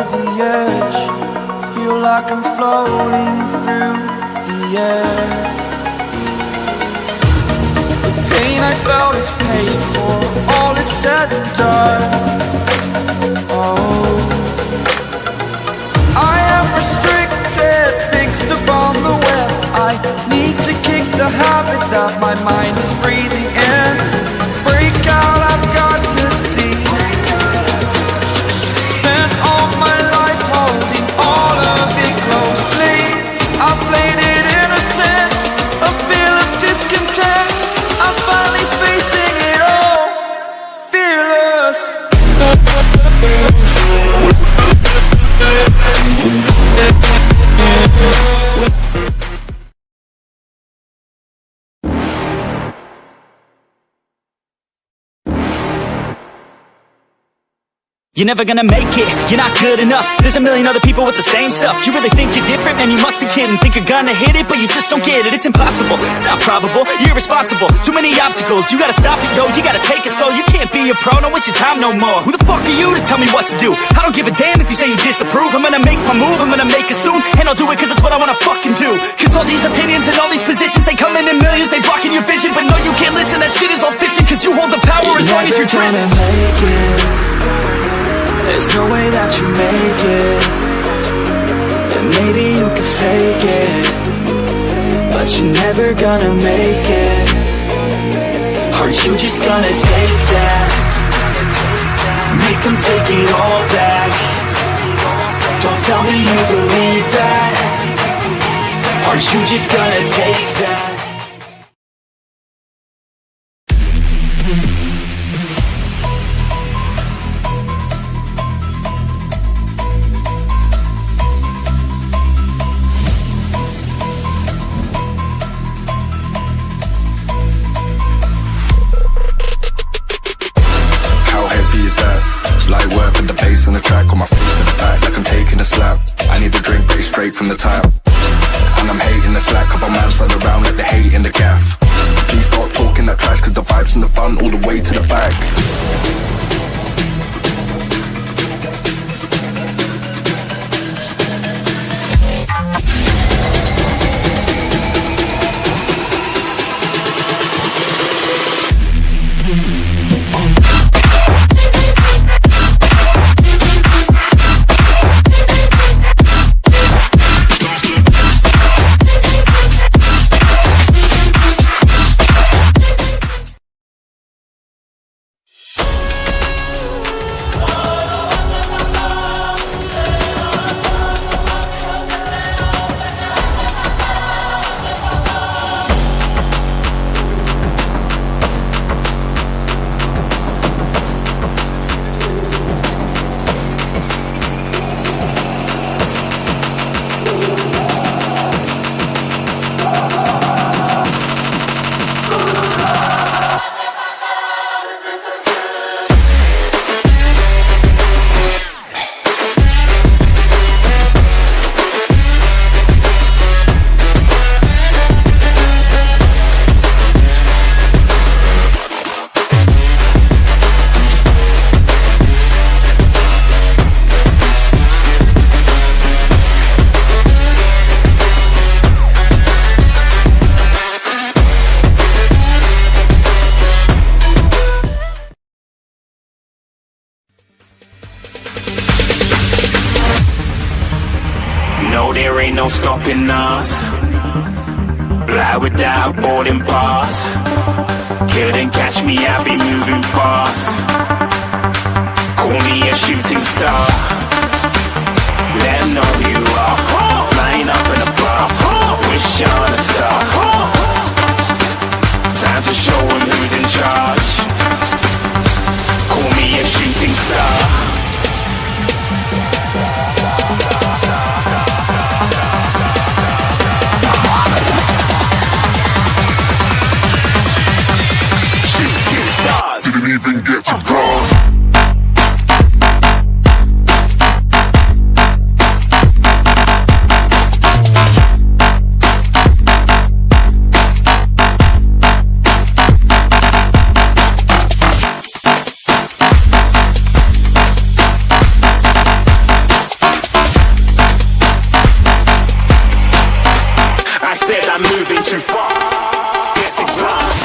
the edge. Feel like I'm floating through the air. The pain I felt is paid for, all is said and done. Oh, I am restricted, fixed upon the web. I need to kick the habit that my mind is breathing in. Break out, I've got to see. Spent all my life holding all of it closely. I played it innocent, a feel of discontent. I'm finally facing it all, fearless. You're never gonna make it, you're not good enough. There's a million other people with the same stuff. You really think you're different? Man, you must be kidding. Think you're gonna hit it, but you just don't get it. It's impossible, it's not probable, you're irresponsible. Too many obstacles, you gotta stop it, yo. You gotta take it slow, you can't be a pro. Don't waste your time no more. Who the fuck are you to tell me what to do? I don't give a damn if you say you disapprove. I'm gonna make my move, I'm gonna make it soon. And I'll do it cause it's what I wanna fucking do. Cause all these opinions and all these positions, they come in millions, they blocking your vision. But no, you can't listen, that shit is all fiction. Cause you hold the power as long as you're dreaming. There's no way that you make it. And maybe you can fake it, but you're never gonna make it. Are you just gonna take that? Make them take it all back. Don't tell me you believe that. Are you just gonna take that? On the track, on my face in the back, like I'm taking a slap. I need a drink, but it's straight from the tap. And I'm hating the slack, couple man run around like the hate in the gaff. Please stop talking that trash, cause the vibes in the front all the way to the back. There ain't no stopping us. Fly without boarding pass. Couldn't catch me, I'll be moving fast. Call me a shooting star. Let them know who you are. Flying up in a bar. Wish on a star. Time to show them who's in charge. Call me a shooting star. Didn't even get to cross. said I'm moving too far. Get it gone.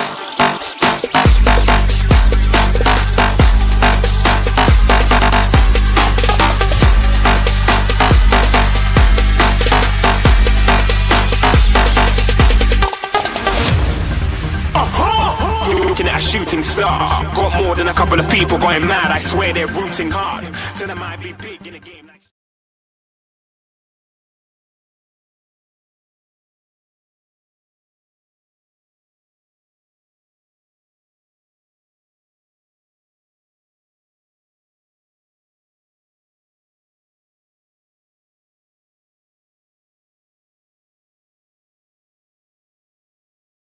Looking at a shooting star. Got more than a couple of people going mad. I swear they're rooting hard. Tell them I'd be big.